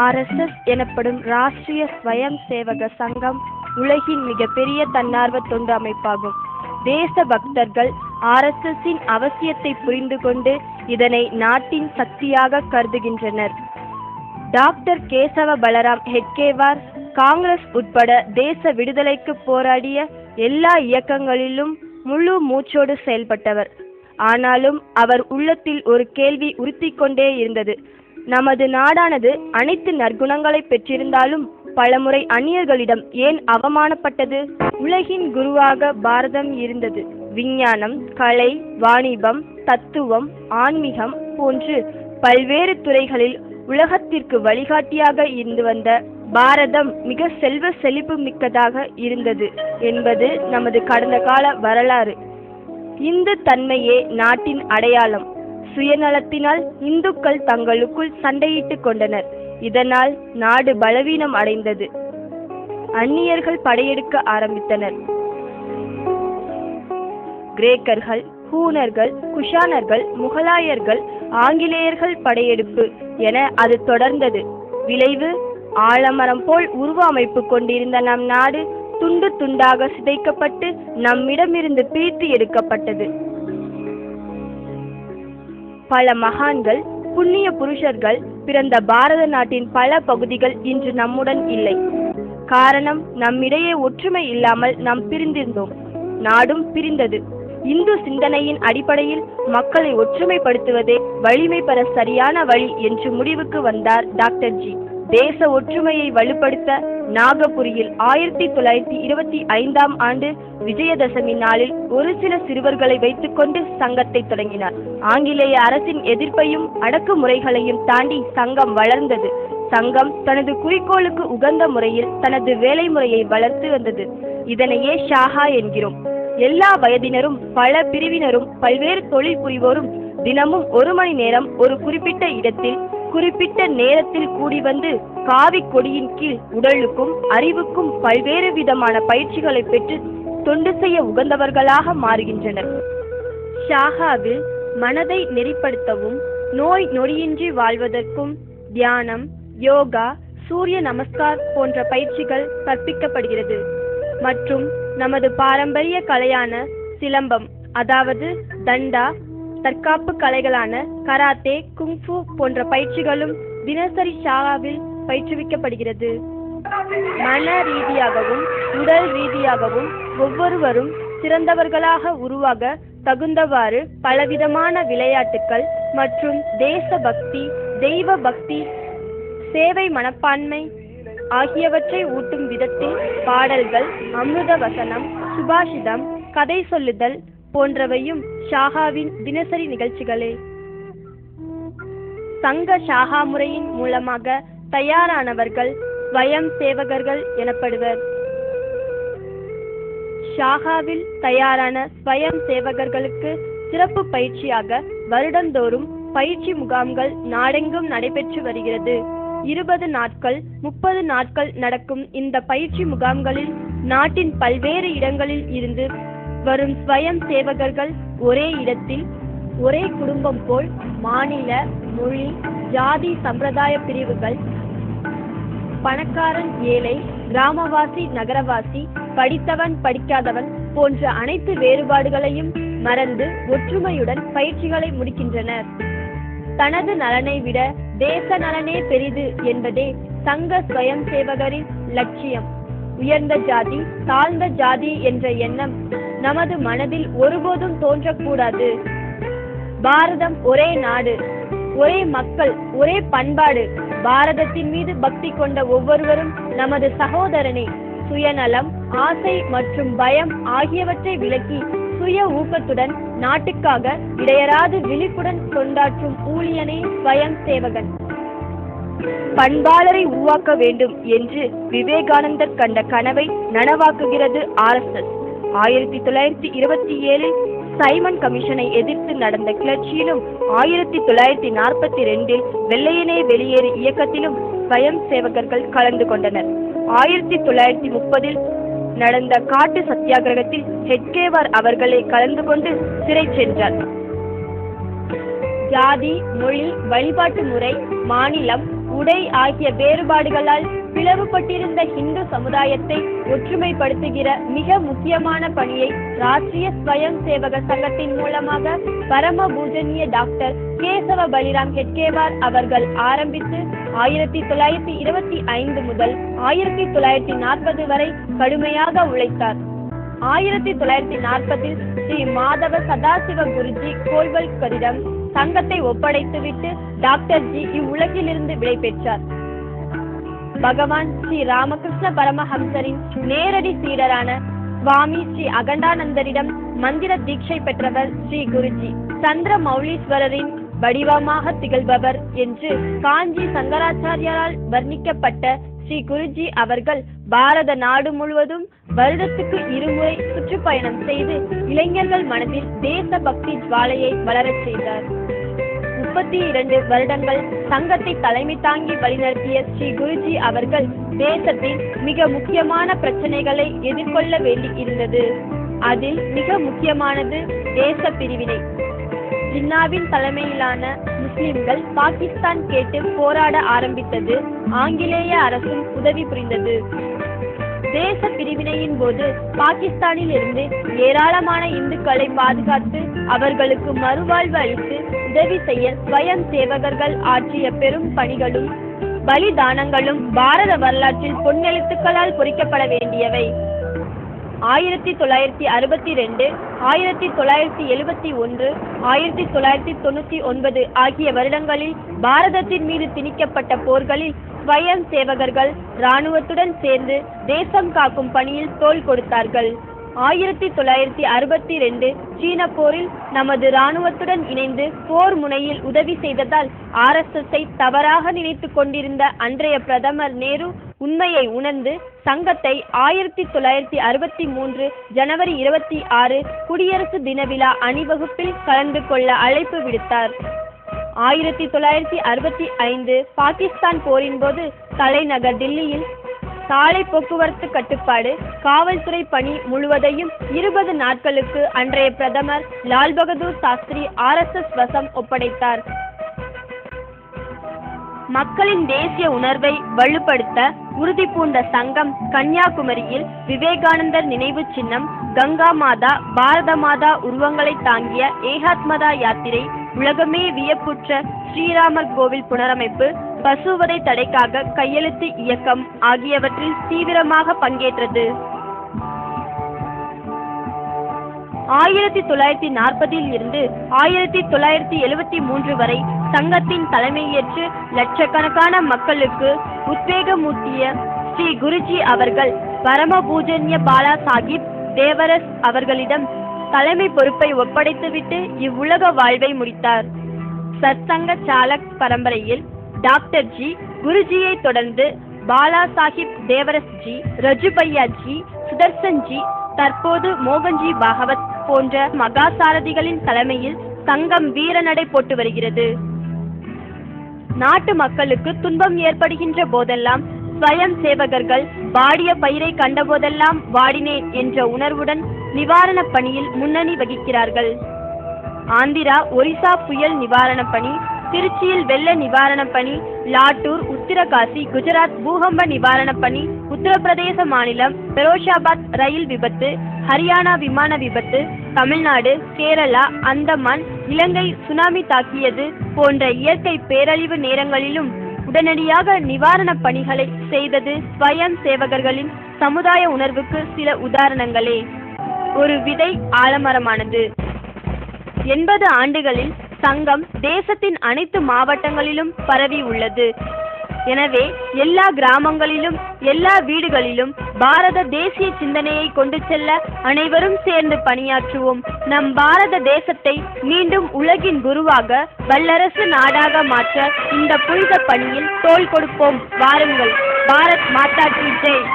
RSS எனப்படும் ராஷ்டிரிய ஸ்வயம் சேவக சங்கம் உலகின் மிகப்பெரிய தன்னார்வ தொண்டு அமைப்பாகும். தேச பக்தர்கள் RSSஇன் அவசியத்தை புரிந்து கொண்டு இதனை நாட்டின் சக்தியாக கருதுகின்றனர். டாக்டர் கேசவ பலராம் ஹெட்கேவார் காங்கிரஸ் உட்பட தேச விடுதலைக்கு போராடிய எல்லா இயக்கங்களிலும் முழு மூச்சோடு செயல்பட்டவர். ஆனாலும் அவர் உள்ளத்தில் ஒரு கேள்வி உறுத்திக்கொண்டே இருந்தது. நமது நாடானது அனைத்து நற்குணங்களை பெற்றிருந்தாலும் பலமுறை அந்நியர்களிடம் ஏன் அவமானப்பட்டது? உலகின் குருவாக பாரதம் இருந்தது. விஞ்ஞானம், கலை, வாணிபம், தத்துவம், ஆன்மீகம் போன்று பல்வேறு துறைகளில் உலகத்திற்கு வழிகாட்டியாக இருந்து வந்த பாரதம் மிக செல்வ செழிப்பு மிக்கதாக இருந்தது என்பது நமது கடந்த கால வரலாறு. இந்து தன்மையே நாட்டின் அடையாளம். சுயநலத்தினால் இந்துக்கள் தங்களுக்குள் சண்டையிட்டுக் கொண்டனர். இதனால் நாடு பலவீனம் அடைந்தது. அந்நியர்கள் படையெடுக்க ஆரம்பித்தனர். கிரேக்கர்கள், ஹூனர்கள், குஷானர்கள், முகலாயர்கள், ஆங்கிலேயர்கள் படையெடுப்பு என அது தொடர்ந்தது. விளைவு, ஆலமரம் போல் உருவ அமைப்பு கொண்டிருந்த நம் நாடு துண்டு துண்டாக சிதைக்கப்பட்டு நம்மிடமிருந்து பிரித்து எடுக்கப்பட்டது. பல மகான்கள், புண்ணிய புருஷர்கள் பிறந்த பாரத நாட்டின் பல பகுதிகள் இன்று நம்முடன் இல்லை. காரணம், நம்மிடையே ஒற்றுமை இல்லாமல் நாம் பிரிந்திருந்தோம். நாடும் பிரிந்தது. இந்து சிந்தனையின் அடிப்படையில் மக்களை ஒற்றுமைப்படுத்துவதே வலிமை பெற சரியான வழி என்று முடிவுக்கு வந்தார் டாக்டர் ஜி. தேச ஒற்றுமையை வலுப்படுத்த நாகபுரியில் 1925ஆம் ஆண்டு விஜயதசமி நாளில் ஒரு சில சிறுவர்களை வைத்துக்கொண்டு சங்கத்தை தொடங்கினார். ஆங்கிலேய அரசின் எதிர்ப்பையும் அடக்குமுறைகளையும் தாண்டி சங்கம் வளர்ந்தது. சங்கம் தனது குறிக்கோளுக்கு உகந்த முறையில் தனது வேலை முறையை வளர்த்து வந்தது. இதனையே ஷாஹா என்கிறோம். எல்லா வயதினரும், பல பிரிவினரும், பல்வேறு தொழில் புரிவோரும் தினமும் 1 மணி நேரம் ஒரு குறிப்பிட்ட இடத்தில் குறிப்பிட்ட நேரத்தில் கூடி வந்து காவி கொடியின் கீழ் உடலுக்கும் அறிவுக்கும் பல்வேறு விதமான பயிற்சிகளை பெற்று தொண்டு செய்ய உகந்தவர்களாக மாறுகின்றனர். ஷாஹாவில் மனதை நெறிப்படுத்தவும் நோய் நொடியின்றி வாழ்வதற்கும் தியானம், யோகா, சூரிய நமஸ்கார் போன்ற பயிற்சிகள் கற்பிக்கப்படுகிறது. மற்றும் நமது பாரம்பரிய கலையான சிலம்பம், அதாவது தண்டா, தற்காப்பு கலைகளான கராத்தே, குங்ஃபு போன்ற பயிற்சிகளும் தினசரி ஷாஹாவில் பயிற்றுவிக்கப்படுகிறது. மன ரீதியாகவும் உடல் ரீதியாகவும் ஒவ்வொருவரும் சிறந்தவர்களாக உருவாக தகுந்தவாறு பலவிதமான விளையாட்டுக்கள் மற்றும் தேசபக்தி, தெய்வ பக்தி, சேவை மனப்பான்மை ஆகியவற்றை ஊட்டும் விதத்தில் பாடல்கள், அமிர்த வசனம், சுபாஷிதம், கதை சொல்லுதல் போன்றவையும் ஷாஹாவின் தினசரி நிகழ்ச்சிகளே. சங்க ஷாஹா முறையின் மூலமாக தயாரானவர்கள் ஸ்வயம் சேவகர்கள் எனப்படுவர். ஷாஹாவில் தயாரான ஸ்வயம் சேவகர்களுக்கு சிறப்பு பயிற்சியாக வருடந்தோறும் பயிற்சி முகாம்கள் நாடெங்கும் நடைபெற்று வருகிறது. 20 நாட்கள், 30 நாட்கள் நடக்கும் இந்த பயிற்சி முகாம்களில் நாட்டின் பல்வேறு இடங்களில் இருந்து வரும் ஸ்வயம் சேவகர்கள் ஒரே இடத்தில், ஒரே குடும்பம் போல் மாநில, மொழி, ஜாதி, சம்பிரதாய பிரிவுகள், பணக்காரன், ஏழை, கிராமவாசி, நகரவாசி, படித்தவன், படிக்காதவன் போன்ற அனைத்து வேறுபாடுகளையும் மறந்து ஒற்றுமையுடன் பயிற்சிகளை முடிக்கின்றனர். தனது நலனை விட தேச நலனே பெரிது என்பதே சங்க ஸ்வயம் சேவகரின் லட்சியம். உயர்ந்த ஜாதி, தாழ்ந்த ஜாதி என்ற எண்ணம் நமது மனதில் ஒருபோதும் தோன்றக்கூடாது. பாரதம் ஒரே நாடு, ஒரே மக்கள், ஒரே பண்பாடு. பாரதத்தின் மீது பக்தி கொண்ட ஒவ்வொருவரும் நமது சகோதரனே. சுயநலம், ஆசை மற்றும் பயம் ஆகியவற்றை விலக்கி சுய ஊக்கத்துடன் நாட்டுக்காக இடையராது விழிப்புடன் தொண்டாற்றும் ஊழியனே ஸ்வயம் சேவகன். பண்பாளரை உருவாக்க வேண்டும் என்று விவேகானந்தர் கண்ட கனவை நனவாக்குகிறது RSS. 1927 சைமன் கமிஷனை எதிர்த்து நடந்த கிளர்ச்சியிலும் 1942 வெள்ளையனே வெளியேறு இயக்கத்திலும் ஸ்வயம் சேவகர்கள் கலந்து கொண்டனர். 1930 நடந்த காட்டு சத்தியாகிரகத்தில் ஹெட்கேவார் அவர்களை கலந்து கொண்டு சிறை சென்றார். ஜாதி, மொழி, வழிபாட்டு முறை, மாநிலம், உடை ஆகிய வேறுபாடுகளால் பிளவுபட்டிருந்த இந்து சமுதாயத்தை ஒற்றுமைப்படுத்துகிற மிக முக்கியமான பணியை ராஷ்டிரிய ஸ்வயம் சேவக சங்கத்தின் மூலமாக பரம பூஜனீய டாக்டர் கேசவ பலிராம் ஹெட்கேவார் அவர்கள் ஆரம்பித்து 1925 முதல் 1940 வரை கடுமையாக உழைத்தார். 1940 ஸ்ரீ மாதவ சதாசிவ குருஜி கோல்வல்கரிடம் சங்கத்தை ஒப்படைத்துவிட்டு டாக்டர் ஜி இவ்வுலகிலிருந்து விடை பெற்றார். பகவான் ஸ்ரீ ராமகிருஷ்ண பரமஹம்சரின் நேரடி சீடரான சுவாமி ஸ்ரீ அகண்டானந்தரிடம் மந்திர தீட்சை பெற்றவர் ஸ்ரீ குருஜி. சந்திர மௌலீஸ்வரரின் வடிவமாக திகழ்பவர் என்று காஞ்சி சங்கராச்சாரியாரால் வர்ணிக்கப்பட்ட ஸ்ரீ குருஜி அவர்கள் பாரத நாடு முழுவதும் வருடத்துக்கு 2 முறை சுற்றுப்பயணம் செய்து இளைஞர்கள் மனதில் தேச பக்தி ஜுவாலையை வளரச் செய்தார். 32 வருடங்கள் சங்கத்தை தலைமை தாங்கி வழிநடத்திய ஸ்ரீ குருஜி அவர்கள் தேசத்தின் மிக முக்கியமான பிரச்சனைகளை எதிர்கொள்ள வேண்டி இருந்தது. அதில் மிக முக்கியமானது தேச பிரிவினை. ஜின்னாவின் தலைமையிலான முஸ்லிம்கள் பாகிஸ்தான் கேட்டு போராட ஆரம்பித்தது. ஆங்கிலேய அரசும் உதவி புரிந்தது. தேச பிரிவினையின் போது பாகிஸ்தானில் இருந்து ஏராளமான இந்துக்களை பாதுகாத்து அவர்களுக்கு மறுவாழ்வு அளித்து உதவி செய்ய ஸ்வயம் சேவகர்கள் ஆற்றிய பெரும் பணிகளும் பலிதானங்களும் பாரத வரலாற்றில் பொன்னெழுத்துக்களால் பொறிக்கப்பட வேண்டியவை. 1962, 1971, 1999 ஆகிய வருடங்களில் பாரதத்தின் மீது திணிக்கப்பட்ட போர்களில் ஸ்வயம் சேவகர்கள் இராணுவத்துடன் சேர்ந்து தேசம் காக்கும் பணியில் தோள் கொடுத்தார்கள். 1962 சீன போரில் நமது இராணுவத்துடன் இணைந்து போர் முனையில் உதவி செய்ததால் RSSஐ தவறாக நினைத்து கொண்டிருந்த அன்றைய பிரதமர் நேரு உண்மையை உணர்ந்து சங்கத்தை 1963 ஜனவரி 26 குடியரசு தின விழா அணிவகுப்பில் கலந்து கொள்ள அழைப்பு விடுத்தார். 1965 பாகிஸ்தான் போரின் போது தலைநகர் டில்லியில் சாலை போக்குவரத்து கட்டுப்பாடு காவல்துறை பணி முழுவதையும் 20 நாட்களுக்கு அன்றைய பிரதமர் லால் பகதூர் சாஸ்திரி RSS வசம் ஒப்படைத்தார். மக்களின் தேசிய உணர்வை வலுப்படுத்த உறுதி பூண்ட சங்கம் கன்னியாகுமரியில் விவேகானந்தர் நினைவு சின்னம், கங்கா மாதா, பாரத மாதா உருவங்களை தாங்கிய ஏகாத்மதா யாத்திரை, உலகமே வியப்புற்ற ஸ்ரீராமர் கோவில் புனரமைப்பு, பசுவதை தடைக்காக கையெழுத்து இயக்கம் ஆகியவற்றில் தீவிரமாக பங்கேற்றது. 1940 இருந்து 1973 வரை சங்கத்தின் தலைமையேற்று லட்சக்கணக்கான மக்களுக்கு உத்வேகமூட்டிய ஸ்ரீ குருஜி அவர்கள் பரம பூஜன்ய பாலா சாஹிப் தேவரஸ் அவர்களிடம் தலைமை பொறுப்பை ஒப்படைத்துவிட்டு இவ்வுலக வாழ்வை முடித்தார். சத்சங்க சாலக் பரம்பரையில் டாக்டர் ஜி குருஜியை தொடர்ந்து பாலா சாஹிப் தேவரஸ் ஜி, ரஜுபையா ஜி, சுதர்சன் ஜி, தற்போது மோகன்ஜி பாகவத் போன்ற மகாசாரதிகளின் தலைமையில் சங்கம் வீரநடை போட்டு வருகிறது. நாட்டு மக்களுக்கு துன்பம் ஏற்படுகின்ற போதெல்லாம் ஸ்வயம் சேவகர்கள் வாடிய பயிரை கண்டபோதெல்லாம் வாடினேன் என்ற உணர்வுடன் நிவாரண பணியில் முன்னணி வகிக்கிறார்கள். ஆந்திரா ஒரிசா புயல் நிவாரண பணி, திருச்சியில் வெள்ள நிவாரண பணி, லாட்டூர், உத்திரகாசி, குஜராத் பூகம்ப நிவாரண பணி, உத்தரப்பிரதேச மாநிலம் பெரோஷாபாத் ரயில் விபத்து, ஹரியானா விமான விபத்து, தமிழ்நாடு, கேரளா, அந்தமான், இலங்கை சுனாமி தாக்கியது போன்ற இயற்கை பேரழிவு நேரங்களிலும் உடனடியாக நிவாரண பணிகளை செய்தது ஸ்வயம் சேவகர்களின் சமுதாய உணர்வுக்கு சில உதாரணங்களே. ஒரு விதை ஆலமரமானது. 80 ஆண்டுகளில் சங்கம் தேசத்தின் அனைத்து மாவட்டங்களிலும் பரவி உள்ளது. எனவே எல்லா கிராமங்களிலும் எல்லா வீடுகளிலும் பாரத தேசிய சிந்தனையை கொண்டு செல்ல அனைவரும் சேர்ந்து பணியாற்றுவோம். நம் பாரத தேசத்தை மீண்டும் உலகின் குருவாக வல்லரசு நாடாக மாற்ற இந்த புனித பணியில் தோள் கொடுப்போம். வாருங்கள். பாரத் மாதா கி ஜெய்.